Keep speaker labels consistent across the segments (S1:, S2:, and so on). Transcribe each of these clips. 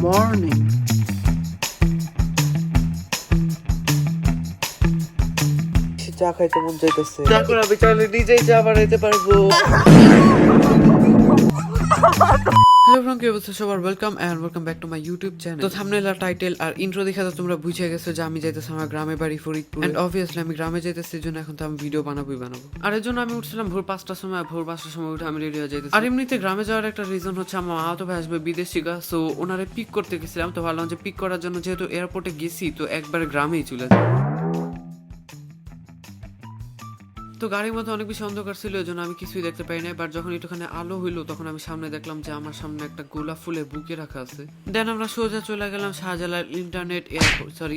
S1: Morning. চা খাইতে মন চাইতেছে, এখন আমি চাইলে নিজেই চা বানাইতে পারবো। হ্যালো এভরিওয়ান, কি অবস্থা সবার? Welcome back to my YouTube channel. তো থাম্বনেল আর টাইটেল আর ইন্ট্রো দেখে তো তোমরা বুঝে গেছো যে আমি যাইতেছি আমার গ্রামের বাড়ি ফরিদপুর। এন্ড অবভিয়াসলি আমি গ্রামে যাইতেছি, এই জন্য এখন তো আমি ভিডিও বানাবো। আর এর জন্য আমি উঠছিলাম ভোর 5টার সময়। ভোর 5টার সময় উঠে আমি রেডি হয়ে যাইতেছি। আর এমনিতে গ্রামে যাওয়ার একটা রিজন হচ্ছে আমার মা তো ভাই আসবে বিদেশি গা, সো ওনারে পিক করতে গেছিলাম। তো ভাবলাম যে পিক করার জন্য যেহেতু এয়ারপোর্টে গেছি, তো একবার গ্রামেই চলে যাই। তো গাড়ির মধ্যে অনেক বেশি অন্ধকার ছিল, এই জন্য আমি কিছুই দেখতে পাই নাই। বাট যখন একটুখানি আলো হইলো, তখন আমি সামনে দেখলাম যে আমার সামনে একটা গোলাপ ফুলের বুকে রাখা আছে। দেন আমরা সোজা চলে গেলাম শাহজালাল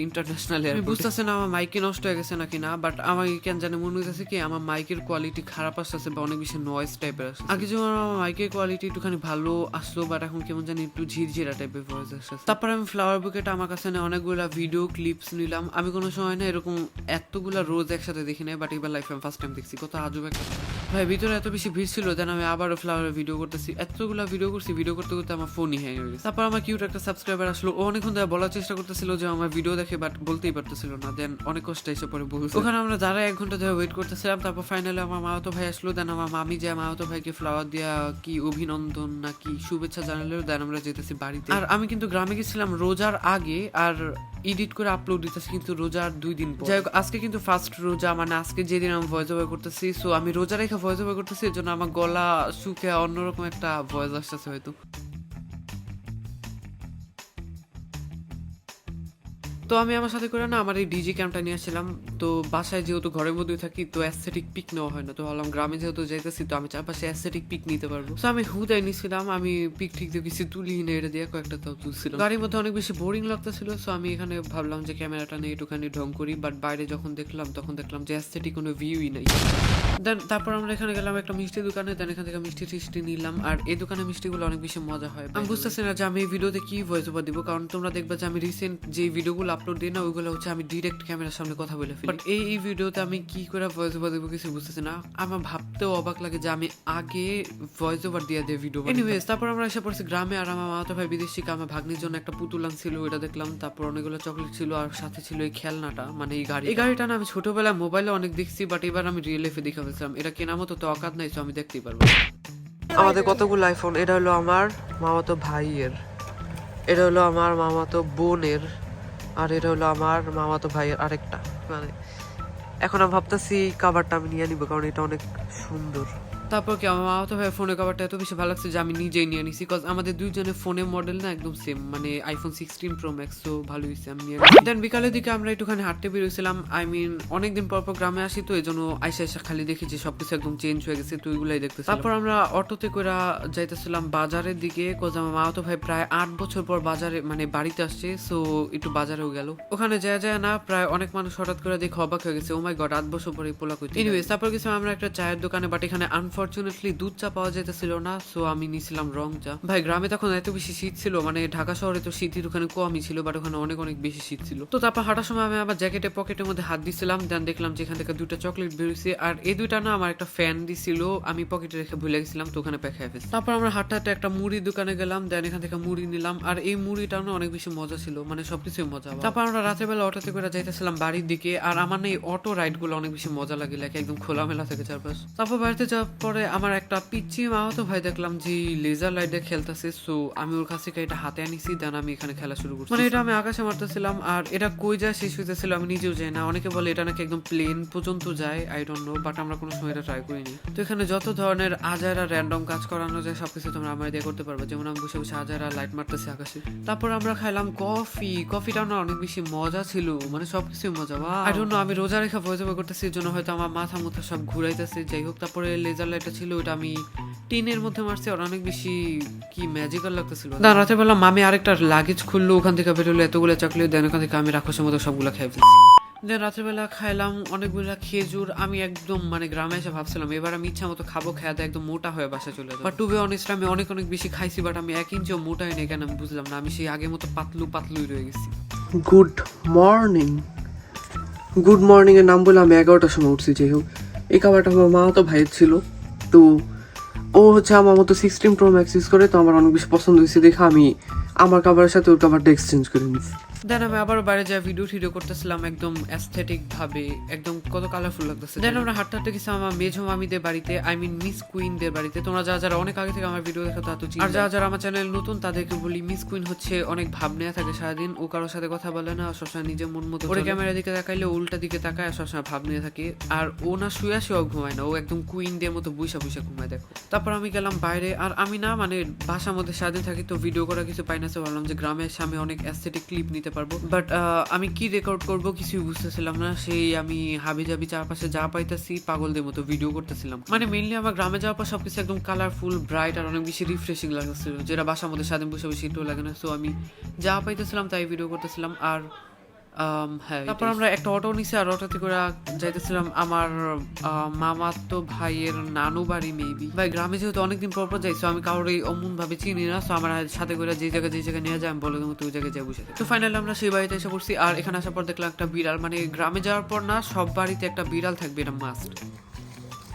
S1: ইন্টারন্যাশনাল এয়ারপোর্ট। বুঝতেছে না আমার মাইকে নষ্ট হয়ে গেছে নাকি না, বাট আমার কেন জানে মনে হইতেছে কি আমার মাইকের কোয়ালিটি খারাপ আসতেছে বা অনেক বেশি নয়েজ টাইপের আসছে। আগে যেমন আমার মাইকের কোয়ালিটি একটুখানি ভালো আসলো, বাট এখন কেমন জানি একটু ঝিরঝিরা টাইপের ভয়েস আসছে। তারপর আমি ফ্লাওয়ার বুকেটা আমার কাছে অনেকগুলা ভিডিও ক্লিপস নিলাম। আমি কোনো সময় না এরকম এতগুলা রোজ একসাথে দেখি নাই, বাট এবার লাইফে ফার্স্ট টাইম দেখছি। কত আজব একটা ভাই, ভিতরে এত বেশি ভিড় ছিল। দেন আমি আবারও ফ্লাওয়ারের ভিডিও করতেছি, এতগুলা ভিডিও করছি। ভিডিও করতে করতে আমার ফোনই হ্যাং হয়ে গেছে। তারপর আমার কিউট একটা সাবস্ক্রাইবার আসলো, ও অনেকক্ষণ ধরে বলার চেষ্টা করতেছিল যে আমার ভিডিও দেখে, বাট বলতেই পারতেছিল না। দেন অনেক কষ্ট এসে পরে বলছে। ওখানে আমরা যারা 1 ঘন্টা ধরে ওয়েট করতেছিলাম। তারপর ফাইনালি আমার মামাতো ভাই আসলো। দেন আমার মামি যে মামাতো ভাইকে ফ্লাওয়ার দিয়া কি অভিনন্দন না কি শুভেচ্ছা জানালো। দেন আমরা যেতেছি বাড়িতে। আর আমি কিন্তু গ্রামে গেছিলাম রোজার আগে, আর এডিট করে আপলোড দিতেছি কিন্তু রোজার 2 দিন পর। যাই হোক, আজকে কিন্তু ফার্স্ট রোজা, মানে আজকে যেদিন আমি ভয়েস ওভার করতেছি। সো আমি রোজা রেখে ভয়েস ওভার করতেছি, এর জন্য আমার গলা শুকে অন্যরকম একটা ভয়েস আসতেছে হয়তো। তো আমি আমার সাথে করে না আমার এই ডিজি ক্যামটা নিয়ে আসছিলাম। তো বাসায় যেহেতু ঘরের মধ্যেই থাকি, তো অ্যাস্থেটিক পিক নেওয়া হয় না। তো ভাবলাম গ্রামে যেহেতু যাইতেছি, তো আমি চারপাশে অ্যাস্থেটিক পিক নিতে পারবো। তো আমি হুদাই নিছিলাম। আমি পিক ঠিক দিয়ে কিছু তুলি না, এটা দিয়ে কয়েকটা তাও তুলছিলাম। গাড়ির মধ্যে অনেক বেশি বোরিং লাগতেছিল। সো আমি এখানে ভাবলাম যে ক্যামেরাটা নিয়ে একটুখানি ঢং করি। বাট বাইরে যখন দেখলাম, তখন দেখলাম যে অ্যাস্থেটিক কোনো ভিউই নাই। দেন তারপর আমরা এখানে গেলাম একটা মিষ্টি দোকানে। দেন এখান থেকে মিষ্টি টিষ্টি নিলাম। আর এই দোকানের মিষ্টিগুলো অনেক বেশি মজা হয়। আমি বুঝতেছি না যে আমি এই ভিডিওতে কি ভয়েস ওভার দিব, কারণ তোমরা দেখবে যে আমি রিসেন্ট যে ভিডিওগুলো আপলোড দিই না, ওইগুলো হচ্ছে আমি ডিরেক্ট ক্যামেরার সামনে কথা বলে ফেলি। বাট এই ভিডিওতে আমি কি করে ভয়েস ওভার দেবো কিছু বুঝতেছি না। আমার ভাবতেও অবাক লাগে যে আমি আগে ভয়েস ওভার দিয়ে ভিডিও। এনিওয়েজ, তারপর আমরা এসে পড়ছি গ্রামে। আর আমার মামাতো ভাই বিদেশি, আমার ভাগ্নির জন্য একটা পুতুল আনছিল, ওইটা দেখলাম। তারপর অনেকগুলো চকলেট ছিল, আর সাথে ছিল এই খেলনাটা, মানে এই গাড়িটা না আমি ছোটবেলায় মোবাইলে অনেক দেখছি, বাট এবার আমি রিয়েল লাইফে দেখে ফেলছিলাম। এটা কেনার মতো তো অকাত নাই, তো আমি দেখতেই পারবো। আমাদের কতগুলো আইফোন। এটা হলো আমার মামাতো ভাইয়ের, এটা হলো আমার মামাতো বোনের, আর এটা হলো আমার মামাতো ভাইয়ের আরেকটা। মানে এখন আমি ভাবতেছি কাভারটা আমি নিয়ে নিবো, কারণ এটা অনেক সুন্দর। তারপর কি আমার মামাতো ভাইয়ের ফোনের কাভারটা এত বেশি ভালো লাগছে যে আমি নিজেই নিয়ে নিছি। কজ আমাদের দুইজনের ফোনের মডেল না একদম সেম, মানে আইফোন 16 প্রো ম্যাক্স। তো ভালো হয়েছে, আমি নিয়ে নিছি। দেন বিকালের দিকে আমরা একটুখানি হাঁটতে বেরোছিলাম। আই মিন অনেকদিন পর গ্রামে আসি, তো এই জন্য আইসা খালি দেখি যে সবকিছু একদম চেঞ্জ হয়ে গেছে। তো ওইগুলাই দেখতেছি। তারপর আমরা অটোতে করে যাইতেছিলাম বাজারের দিকে। কজ আমার মামাতো ভাই প্রায় 8 বছর পর বাজারে মানে বাড়িতে আসছে, সো একটু বাজারেও গেল। ওখানে যায় না প্রায় অনেক মানুষ হঠাৎ করে দেখে অবাক হয়ে গেছে, ও মাই গড 8 বছর পরে পোলা কইতে। এনিওয়েজ, তারপর কিছু আমরা একটা চায়ের দোকানে, বাট এখানে আনফরচুনেটলি দুধ চা পাওয়া যেতেছিল না। সো আমি নিছিলাম রং চা। ভাই গ্রামে তখন এত বেশি শীত ছিল, মানে ঢাকা শহরে তো শীতের ওখানে কমই ছিল, বাট ওখানে অনেক অনেক বেশি শীত ছিল। তো তারপর হাঁটার সময় আমি আমার জ্যাকেটের পকেটের মধ্যে হাত দিছিলাম। দেন দেখলাম যে এখান থেকে 2টা চকলেট বেরোইছে, আর এই 2টা না আমার একটা ফ্যান দিছিল, আমি পকেটে রেখে ভুলে গেছিলাম, তো ওখানে পেখায় ফেলছি। তারপর আমরা হাঁটতে একটা মুড়ির দোকানে গেলাম। দেন এখান থেকে মুড়ি নিলাম, আর এই মুড়িটা না অনেক বেশি মজা ছিল, মানে সবকিছুই মজা। তারপর আমরা রাতের বেলা অটোতে করে যাইতেছিলাম বাড়ির দিকে। আর আমার না এই অটো রাইড গুলো অনেক বেশি মজা লাগে, লাগে একদম খোলামেলা থেকে চারপাশ। তারপর বাড়িতে যাওয়ার পরে আমার একটা পিচ্ছি মামাতো ভাই দেখলাম যে লেজার লাইটে খেলতেছে। সো আমি ওর কাছ থেকে এটা হাতে আনিছি। দেন আমি এখানে খেলা শুরু করছি, মানে এটা আমি আকাশে মারতেছিলাম। আর এটা কই যায় শেষ হইতেছিল আমি নিজেও যাই না। অনেকে বলে এটা নাকি একদম প্লেন পর্যন্ত যায়, আই ডোন্ট নো, বাট আমরা কোনো সময় এটা ট্রাই করিনি। তো এখানে যত ধরনের আজারা র্যান্ডম কাজ করানো যায় সবকিছু তোমরা আমার দিয়ে করতে পারবে। যেমন আমি বসে বসে আজারা লাইট মারতেছি আকাশে। তারপর আমরা খাইলাম কফিটাও না অনেক বেশি মজা ছিল, মানে সবকিছুই মজা। আই ডোন্ট নো, আমি রোজা রেখা ভয়েস ওভার করতেছি, এর জন্য হয়তো আমার মাথা সব ঘুরাইতেছে। যাই হোক, তারপরে লেজার লাইটটা ছিল, ওটা আমি টিনের মধ্যে মারছি, আর অনেক বেশি কি ম্যাজিক্যাল লাগতেছিল। রাতের বেলা মামি আরেকটা লাগেজ খুললো, ওখান থেকে বেরোলো এতগুলো চকলেট। দেন ওখান থেকে আমি রাক্ষসের মতো সবগুলো খেয়ে ফেলছি। দেন রাতের বেলা খাইলাম অনেকগুলা খেজুর। আমি একদম মানে গ্রামে এসে ভাবছিলাম এবার আমি ইচ্ছা মতো খাবো, খেয়ে একদম মোটা হয়ে বাসা চলে যাবো। বাট টু বি অনেস্ট আমি অনেক বেশি খাইছি, বাট আমি 1 ইঞ্চিও মোটা হয়নি কেন আমি বুঝলাম না। আমি সেই আগের মতো পাতলুই রয়ে গেছি। গুড মর্নিং এর নাম বলে আমি 11টার সময় উঠছি। যাই হোক, এই খাবারটা আমার মা তো ভাইয়ের ছিল, তো ও হচ্ছে আমার মতো 16 Pro Max ইউজ করে, তো আমার অনেক বেশি পছন্দ হয়েছে দেখে আমি আমার কাভারের সাথে ওর কাভারটা এক্সচেঞ্জ করে নিচ্ছি। দেন আমি আবার বাইরে যা ভিডিও করতেছিলাম একদম অ্যাস্থেটিক ভাবে, একদম কত কালারফুল লাগতেছে। দেন আমরা হাঁটতে হাঁটতে গেছি আমার মেঝো মামিদের বাড়িতে, আই মিন মিস কুইনদের বাড়িতে। তোমরা যারা অনেক আগে থেকে আমার ভিডিও দেখো তা তো চিনো, আর যারা আমার চ্যানেল নতুন তাদেরকে বলি মিস কুইন হচ্ছে অনেক ভাব নেওয়া থাকে সারাদিন, ও কারোর সাথে কথা বলে না, সবসময় নিজের মন মতো ওরে ক্যামেরার দিকে তাকাইলে উল্টা দিকে তাকায়, সবসময় ভাব নিয়ে থাকে। আর ও না শুয়ে ঘুমায় না, ও একদম কুইনদের মতো বুইসা ঘুমায় দেখো। তারপর আমি গেলাম বাইরে, আর আমি না মানে বাসার মধ্যে সারাদিন থাকি তো ভিডিও করা কিছু পাই না, তো ভাবলাম যে গ্রামের সামনে অনেক অ্যাস্থেটিক ক্লিপ নিতে পারবো। বাট আমি কি রেকর্ড করব কিছুই বুঝতেছিলাম না, সেই আমি হাবি জাবি চারপাশে যা পাইতেছি পাগলদের মতো ভিডিও করতেছিলাম। মানে মেইনলি আমার গ্রামে যাওয়ার পর সবকিছু একদম কালারফুল ব্রাইট আর অনেক বেশি রিফ্রেশিং লাগতেছিল, যেটা বাসার মধ্যে সারাদিন বসে বসে একটু লাগে না। সো আমি যা পাইতেছিলাম তাই ভিডিও করতেছিলাম। আর হ্যাঁ, তারপর আমরা একটা অটো নিছি, আর অটোতে করে যাইতেছিলাম আমার মামা তো ভাইয়ের নানু বাড়ি মেবি। ভাই গ্রামে যেহেতু অনেকদিন পর পর যাই, সো আমি কারোর অমন ভাবে চিনি না, সো আমার সাথে করে যে জায়গায় নিয়ে যায় আমি বলে দেবো ওই জায়গায় যাই বসে। তো ফাইনালি আমরা সেই বাড়িতে এসে পড়ছি, আর এখানে আসার পর দেখলাম একটা বিড়াল। মানে গ্রামে যাওয়ার পর না সব বাড়িতে একটা বিড়াল থাকবে, এটা মাস্ট।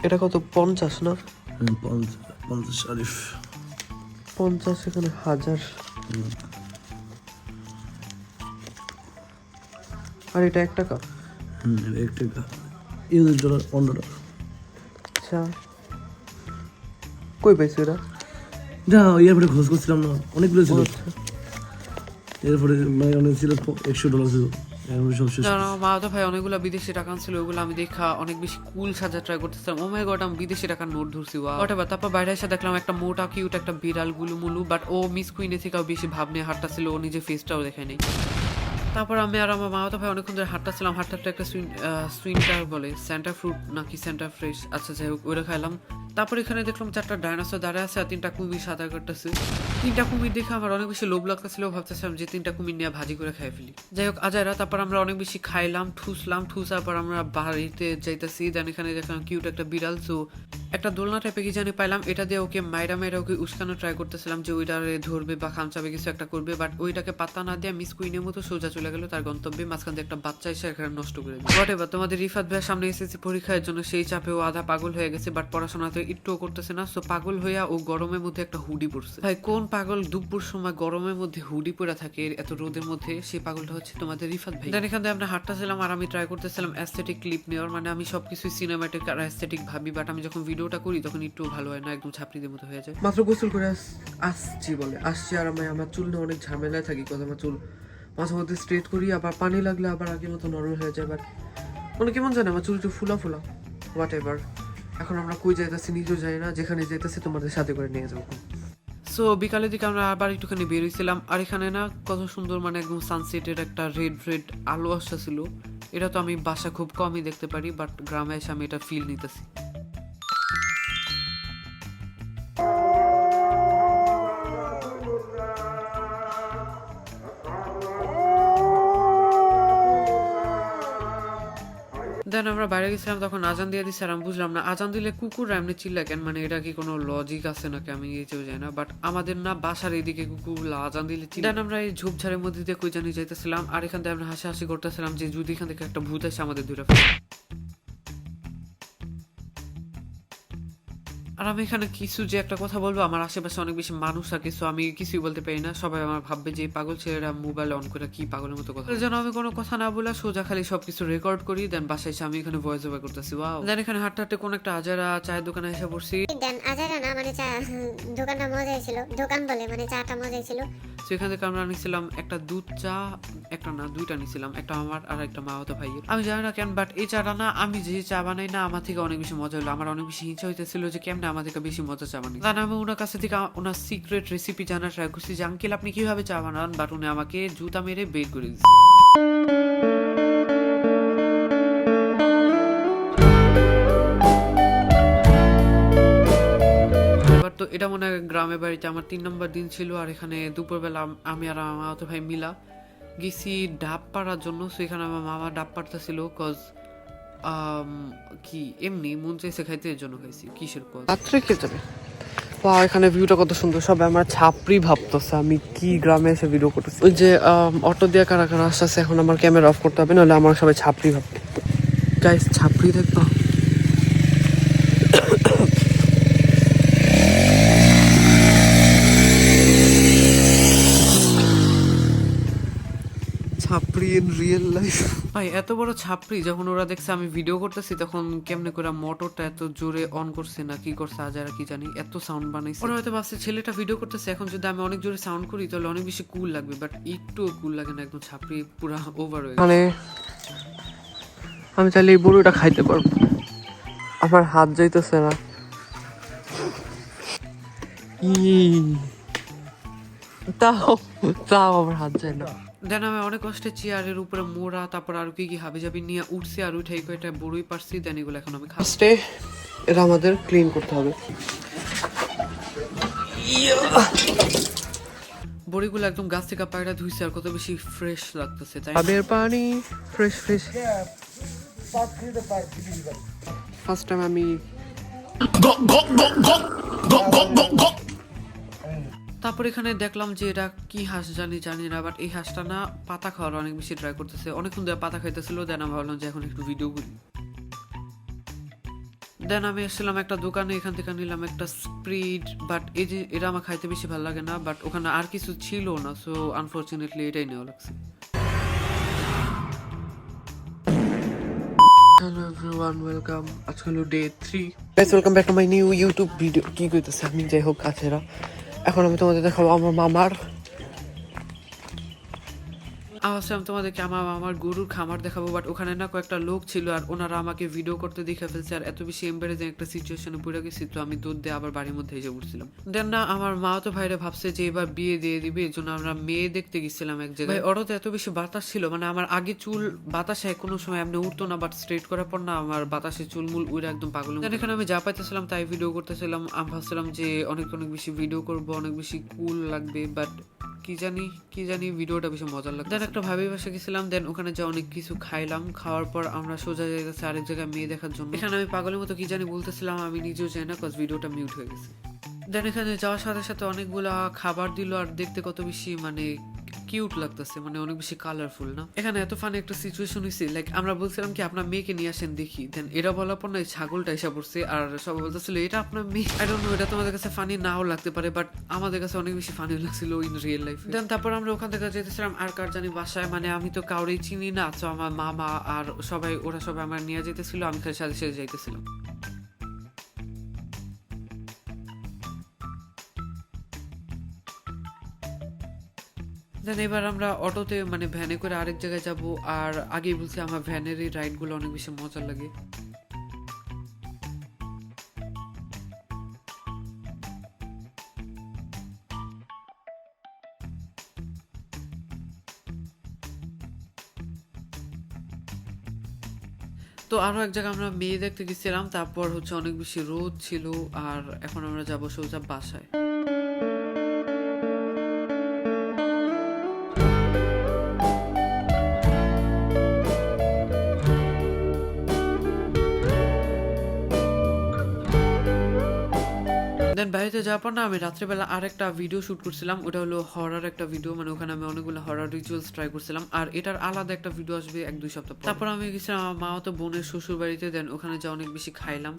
S1: এটা কত 50 না?
S2: 50 শরীফ
S1: 50, এখানে 1000। আর এটা 1 টাকা?
S2: এটা 1 টাকা, $15।
S1: আচ্ছা, কই পাইছো এটা?
S2: যা এরপরে খোঁজ করছিলাম না, অনেকগুলো ছিল। এরপরে অনেক ছিল, $100 ছিল।
S1: মা তো ভাই অনেকগুলো বিদেশি টাকা ছিল, ওগুলো আমি দেখা অনেক বেশি কুল সাজা ট্রাই করতেছিলাম। ও মাই গড, আমি বিদেশি টাকার নোট ধরছি। তারপর বাইরে এসে দেখলাম একটা মোটা কিউট একটা বিড়াল গুলুমুলু, বাট ও মিস কুইনের থেকেও বেশি ভাব নিয়ে হাঁটটা ছিল, ও নিজের ফেসটাও দেখায় নেই। তারপর আমি আর আমার মামাতো ভাই অনেকক্ষণ ধরে হাঁটতেছিলাম, হাঁটতে একটা সুইনটার বলে সেন্টার ফ্রুট নাকি সেন্টার ফ্রেশ, আচ্ছা যাই হোক ওইটা খাইলাম। তারপর এখানে দেখলাম 4টা ডাইনোসর দাঁড়ায় আছে, আর 3টা কুমির সাঁতার কাটতেছে। 3টা কুমির দেখে আমার অনেক বেশি লোভ লাগতেছিল, ভাবতেছিলাম যে 3টা কুমির নিয়ে ভাজি করে খাই ফেলি। যাই হোক আজাইরা, তারপর আমরা অনেক বেশি খাইলাম, ঠুসার পর আমরা বাড়িতে যাইতেছি। দেন এখানে দেখলাম কিউট একটা বিড়াল, তো একটা দোলনা টাইপে কি জানি পাইলাম, এটা দিয়ে ওকে মাইরা ওকে উস্কানো ট্রাই করতেছিলাম যে ওইটারে ধরবে বা খামচাবে কিছু একটা করবে, বাট ওইটাকে পাত্তা না দিয়ে মিস কুইনের মতো সোজা চলে গেল তার গন্তব্যে। মাঝখান দিয়ে একটা বাচ্চা এসে এখানে নষ্ট করে দিল। হোয়াটএভার, তোমাদের রিফাত ভাইয়ের সামনে এসেছে পরীক্ষার জন্য, সেই চাপেও আধা পাগল হয়ে গেছে, বাট পড়াশোনাতে একটুও করতেছে না। সো পাগল হইয়া ও গরমের মধ্যে একটা হুডি পরছে। ভাই কোন পাগল দুপুর সময় গরমের মধ্যে হুডি পরে থাকে এত রোদের মধ্যে? সেই পাগলটা হচ্ছে তোমাদের রিফাত ভাই। দেন এখান থেকে আমরা হাঁটতেছিলাম, আর আমি ট্রাই করতেছিলাম অ্যাস্থেটিক ক্লিপ নেওয়ার। মানে আমি সবকিছু সিনেমাটিক আর অ্যাস্থেটিক ভাবি, বাট আমি যখন ভিডিওটা করি তখন একটু ভালো হয় না, একদম ছাপড়িদের মতো হয়ে যায়। মাত্র গোসল করে আসছি, আর আমি আমার চুল নিয়ে অনেক ঝামেলায় থাকি, কথা আমার চুল মাঝে মধ্যে স্ট্রেট করি, আবার পানি লাগলে আবার আগের মতো নরমাল হয়ে যায়। বাট মানে কেমন জানে আমার চুল একটু ফুলা হোয়াট এভার। এখন আমরা কই যাইতেছি নিজেও যাই না, যেখানে যাইতেছি তোমাদের সাথে করে নিয়ে যাবো। সো বিকালের দিকে আমরা আবার একটুখানি বের হয়েছিলাম, আর এখানে না কত সুন্দর মানে একদম সানসেটের একটা রেড আলো আসছিল। এটা তো আমি বাসা খুব কমই দেখতে পারি, বাট গ্রামে এসে আমি এটা ফিল নিতেছি। দেন আমরা বাইরে গেছিলাম, তখন আজান দিয়ে দিচ্ছে, আর আমি বুঝলাম না আজান দিলে কুকুর এমনি চিল্লা কেন, মানে এটা কি কোনো লজিক আছে নাকি আমি এটাও যাই না। বাট আমাদের না বাসার এইদিকে কুকুর আজান দিলে চিল্লা। দেন আমরা এই ঝোপঝাড়ের মধ্যে দিয়ে কই জানি যাইতেছিলাম, আর এখান থেকে আমরা হাসি করতেছিলাম যে যদি এখান থেকে একটা ভূত এসে আমাদের ধরে ফেলে। আর আমি এখানে কিছু যে একটা কথা বলবো, আমার আশেপাশে অনেক বেশি মানুষ থাকে, সো আমি কিছুই বলতে পারি না। সবাই আমার ভাববে যে পাগল ছেলেরা মোবাইল অন করে কি পাগলের মতো কথা। যেন আমি কোনো কথা না বলে সোজা খালি সবকিছু রেকর্ড করি, দেন বাসায় এসে আমি এখানে ভয়েস ওভার করতেছি। ওয়াও। দেন এখানে হাঁটতে কোন একটা আজারা চায়ের দোকানে এসে পড়ছি।
S3: দেন আজারা না মানে চা দোকানটা মজাই ছিল, দোকান বলে মানে চাটা মজাই ছিল।
S1: সেখান থেকে আমরা নিছিলাম একটা দুধ চা, একটা না দুইটা নিছিলাম, একটা আমার আর একটা মামাতো ভাইয়ের। আমি জানি না কেন, বাট এই চাটা না আমি যে চা বানাই না আমার থেকে অনেক বেশি মজা হলো। আমার অনেক বেশি ইচ্ছা হইতেছিল যে কেমন আমার থেকে বেশি মজা চা বানাই। তাই আমি ওনার কাছে থেকে ওনার সিক্রেট রেসিপি জানার ট্রাই করছি যে আঙ্কেল আপনি কিভাবে চা বানান, বাট উনি আমাকে জুতা মেরে বের করে দিচ্ছে। তো এটা মনে হয় গ্রামের বাড়িতে আমার 3 নম্বর দিন ছিল, আর এখানে দুপুরবেলা আমি আর আমার মামাতো ভাই মিলা গেছি ডাব পাড়ার জন্য। সেখানে আমার মামা ডাব পাড়তেছিল, কজ কি এমনি মন চাইছে খাইতে, এর জন্য খাইছি। কিসের কজ রাত্রে খেয়ে যাবে। এখানে ভিউটা কত সুন্দর, সবাই আমার ছাপড়ি ভাবতেছে আমি কি গ্রামে এসে ভিডিও করতেছি। ওই যে অটো দিয়ে কারা আসতেছে, এখন আমার ক্যামেরা অফ করতে হবে, নাহলে আমার সবাই ছাপড়ি ভাববে। গাইস ছাপড়ি দেখবা, ছাপরি ইন রিয়েল লাইফ। ভাই এত বড় ছাপরি যখন ওরা দেখছে আমি ভিডিও করতেছি তখন কেমনে করে মোটরটা এত জোরে অন করছে না কি করছে আজ আর কি জানি, এত সাউন্ড বানাইছে। ওরা হয়তো ভাবছে ছেলেটা ভিডিও করতেছে, এখন যদি আমি অনেক জোরে সাউন্ড করি তাহলে অনেক বেশি কুল লাগবে, বাট একটু কুল লাগে না, একদম ছাপরি পুরা ওভার হয়ে
S4: মানে আমি চাইলে এই বড়িটা খাইতে পারবো, আমার হাত যাইতেছে না। তাও তাও আমার হাত যায় না।
S1: দেন আমি অনেক কষ্টে চেয়ারের উপরে মোড়া তারপর আর কি কি হাবি জাবি নিয়ে উঠছি আর উঠে কয়েকটা বড়ই পারছি, দেন এগুলো এখন আমি খাবো।
S4: ফার্স্টে এটা আমাদের ক্লিন করতে হবে।
S1: বড়িগুলো একদম গাছ থেকে পায়রা ধুইছে আর কত বেশি ফ্রেশ লাগতেছে, তাই
S4: আবের পানি ফ্রেশ ফ্রেশ। ফার্স্ট টাইম আমি
S1: তারপর এখানে দেখলাম যে এটা কি হাঁস জানি না, বাট এই হাঁসটা না পাতা খাওয়ার অনেক বেশি ট্রাই করতেছে, অনেকক্ষণ ধরে পাতা খাইতেছিল। দেন আমি ভাবলাম যে এখন একটু ভিডিও করি। দেন আমি এসেছিলাম একটা দোকানে, এখান থেকে নিলাম একটা স্প্রিড, বাট এই যে এটা আমার খাইতে বেশি ভালো লাগে না, বাট ওখানে আর কিছু ছিল না, সো আনফরচুনেটলি এটাই নেওয়া লাগছে।
S4: Hello everyone, welcome. আজকে হলো day 3। Guys welcome back to my new YouTube video. কি কইতেছে আমি, যাই হোক কাছেরা, এখন আমি তোমাদের দেখাবো আমার মামার।
S1: আমি তোমাদেরকে আমার গরুর খামার দেখাবো, বাট ওখানে না কয়েকটা লোক ছিল আর ওনারা আমাকে ভিডিও করতে দেখে ফেলছে আর এত বেশি এম্বারেজিং একটা সিচুয়েশনে পড়ে গেছি, তো আমি দুধ দিয়ে আবার বাড়ির মধ্যে এসে উঠছিলাম। দেন না আমার মা তো ভাইরা ভাবছে যে এবার বিয়ে দিয়ে দিবে, এই জন্য আমরা মেয়ে দেখতে গেছিলাম এক জায়গায়। ওরা তো এত বেশি বাতাস ছিল, মানে আমার আগে চুল বাতাসে কোনো সময় এমনি উঠতো না, বাট স্ট্রেট করার পর না আমার বাতাসে চুলমুল উড়ে একদম পাগল। এখানে আমি যা পাইতেছিলাম তাই ভিডিও করতেছিলাম। আমি ভাবছিলাম যে অনেক বেশি ভিডিও করবো, অনেক বেশি কুল লাগবে, বাট কি জানি ভিডিওটা বেশি মজার লাগবে। দেন একটা ভাবি বাসা গেছিলাম, দেন ওখানে যা অনেক কিছু খাইলাম, খাওয়ার পর আমরা সোজা হয়ে গেছে আরেক জায়গায় মেয়ে দেখার জন্য। এখানে আমি পাগলের মতো কি জানি বলতেছিলাম, আমি নিজেও জানি না, কজ ভিডিওটা মিউট হয়ে গেছে। দেন এখানে যাওয়ার সাথে সাথে অনেকগুলা খাবার দিল আর দেখতে কত বেশি মানে কিউট লাগতেছে, মানে অনেক বেশি কালারফুল না। এখানে এত ফানি একটা সিচুয়েশন হয়েছে, লাইক আমরা বলছিলাম কি আপনার মেয়েকে নিয়ে আসেন দেখি, দেন এরা বলার পর না এই ছাগলটা এসে পড়ছে আর সবাই বলতেছিল এটা আপনার মেয়ে। আই ডোন্ট নো, এটা তোমাদের কাছে ফানি নাও লাগতে পারে, বাট আমাদের কাছে অনেক বেশি ফানি লাগছিল ইন রিয়েল লাইফ। দেন তারপর আমরা ওখান থেকে যেতেছিলাম আর কার জানি বাসায়, মানে আমি তো কাউরেই চিনি না, তো আমার মামা আর ওরা সবাই আমার নিয়ে যেতেছিল, আমি খালি সাথে সাথে যাইতেছিলাম। দেন এবার আমরা অটোতে মানে ভ্যানে করে আরেক জায়গায় যাব, আর আগেই বলছি আমার ভ্যানের এই রাইডগুলো অনেক বেশি মজার লাগে। তো আরো এক জায়গায় আমরা মেয়ে দেখতে গেছিলাম, তারপর হচ্ছে অনেক বেশি রোদ ছিল, আর এখন আমরা যাবো সোজা বাসায়। দেন বাড়িতে যাওয়ার পর না আমি রাত্রেবেলা আরেকটা ভিডিও শুট করছিলাম, ওটা হলো হরার একটা ভিডিও, মানে ওখানে আমি অনেকগুলো হরার রিচুয়ালস ট্রাই করছিলাম, আর এটার আলাদা একটা ভিডিও আসবে 1-2 সপ্তাহ পর। তারপর আমি গেছিলাম আমার মা তো বোনের শ্বশুর বাড়িতে, দেন ওখানে যা অনেক বেশি খাইলাম,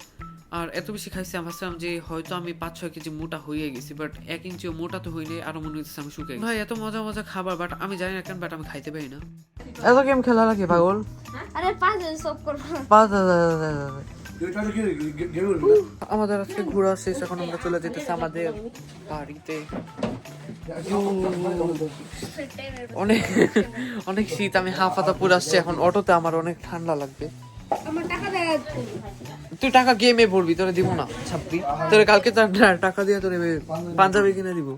S1: আর এত বেশি খাইছি আমি ভাবছিলাম যে হয়তো আমি 5-6 কেজি মোটা হয়ে গেছি, বাট 1 ইঞ্চিও মোটা তো হইনি, আরো মনে হচ্ছে আমি শুকিয়ে গেছি। ভাই এত মজা খাবার, বাট আমি জানি না কেন, বাট আমি খাইতে পারি না।
S4: এত গেম খেলা লাগে পাগল।
S5: আরে 5 সব করব।
S4: আমাদের আজকে ঘোরা শেষ, এখন আমরা চলে যেতেছি আমাদের বাড়িতে। অনেক অনেক শীত, আমি হাফাতা পরে আসছি, এখন অটোতে আমার অনেক ঠান্ডা লাগবে।
S5: আমার টাকা দেয়।
S4: তুই টাকা গেমে পড়বি, তোরে দিব না ছাপড়ি, তোরে কালকে টাকা দিয়ে তোরে পাঞ্জাবি কিনে দিব।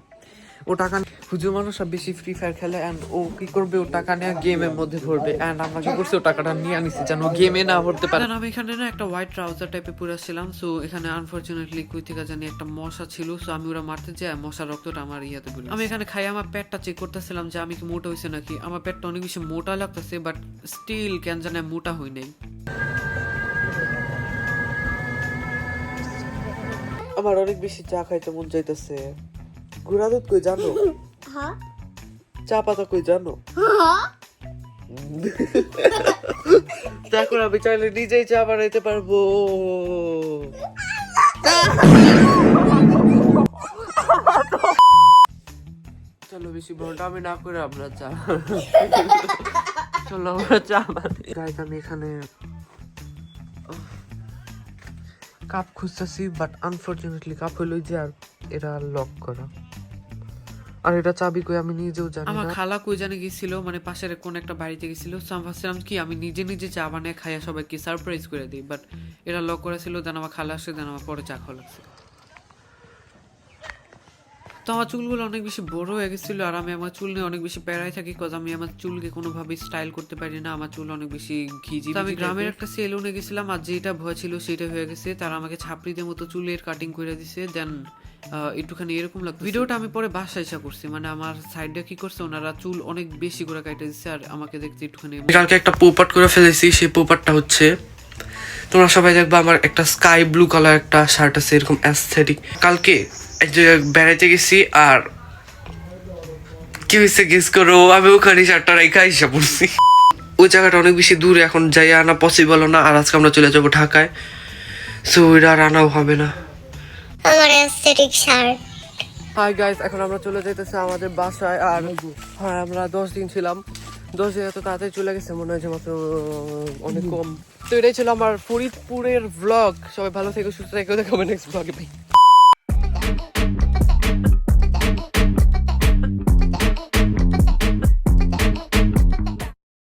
S4: ও টাকা হুজুর মানুষ সব বেশি ফ্রি ফায়ার খেলে, এন্ড ও কি করবে, ও টাকা নিয়ে গেমের মধ্যে ভরবে, এন্ড আমরা কি করছি, ও টাকাটা নিয়ে আনিছি যেন গেমে না ভরতে পারে। আমি এখানে না একটা হোয়াইট ট্রাউজার টাইপে পরে আসছিলাম, সো এখানে আনফরচুনেটলি কই থেকে জানি একটা মশা ছিল, সো আমি ওরা মারতে যাই, মশার রক্তটা আমার ইয়াতে বলি। আমি এখানে খাই আমার পেটটা চেক করতেছিলাম যে আমি কি মোটা হয়েছে নাকি, আমার পেটটা অনেক বেশি মোটা লাগতেছে, বাট স্টিল কেন জানে মোটা হই নাই। আমার অনেক বেশি চা খাইতে মন চাইতেছে। গুড়া দুধ কই জানো?
S5: হ্যাঁ
S4: চা পাতা কই জানো? দেখো আমি চাইলে নিজেই চা বানাইতে পারবো। চলো বেশি বড়টা আমি না করে আমরা চা চলো আমরা চা বানাই। Guys, আমি এখানে কাপ খুঁজতেছি, বাট আনফরচুনেটলি কাপ হইলো যে আর এটা লক করা, আর এটা চাবি কই আমি নিজেও জানি
S1: আমার
S4: না।
S1: খালা কই জানে গেছিল, মানে পাশের কোন একটা বাড়িতে গেছিল। সো আমি ভাবছিলাম কি আমি নিজে নিজে চা বানিয়ে খাইয়া সবাইকে সারপ্রাইজ করে দিই, বাট এটা লক করা ছিল। দেন আমার খালা আসে, দেন আমার পরে চা খাওয়া লাগছে। তো আমার চুলগুলো অনেক বেশি বড় হয়ে গেছিল, আর আমি আমার চুল নিয়ে অনেক বেশি প্যারায় থাকি, কজ আমি আমার চুলকে কোনোভাবে স্টাইল করতে পারি না। আমার চুল অনেক বেশি ঘিজি। তো আমি গ্রামের একটা সেলুনে গেছিলাম, আর যেটা ভয় ছিল সেটা হয়ে গেছে। তারা আমাকে ছাপড়িদের মতো চুলের কাটিং করে দিছে। দেন একটুখানি এরকম লাগতো। ভিডিওটা আমি পরে বাসায় এসে করছি, মানে আমার সাইডে কি করছে, ওনারা চুল অনেক বেশি করে কাটে দিচ্ছে, আর আমাকে দেখতে একটুখানি।
S6: কালকে একটা পোপাট করে ফেলেছি, সেই পোপাটটা হচ্ছে তোমরা সবাই দেখবা আমার একটা স্কাই ব্লু কালার একটা শার্ট আছে এরকম অ্যাস্থেটিক। কালকে এক জায়গায় বেড়াইতে গেছি, আর কি হয়েছে গেস করো, আমি ওখানে শার্টটা রেখে এসে পড়ছি। ওই জায়গাটা অনেক বেশি দূরে, এখন যাই আনা পসিবল না, আর আজকে আমরা চলে যাবো ঢাকায়, সো ওইটা আর আনাও হবে না।
S3: আমার অ্যাস্থেটিক শার্ট।
S4: হাই গাইস, এখন আমরা চলে যাইতেছি আমাদের বাসায়। আর হ্যাঁ, আমরা 10 দিন ছিলাম, 10 দিন এত তাড়াতাড়ি চলে গেছে মনে হয় যে মাত্র অনেক কম। তো এটাই ছিল আমার ফরিদপুরের ভ্লগ। সবাই ভালো থেকো, সুস্থ থেকো, দেখাবো নেক্সট ভ্লগে।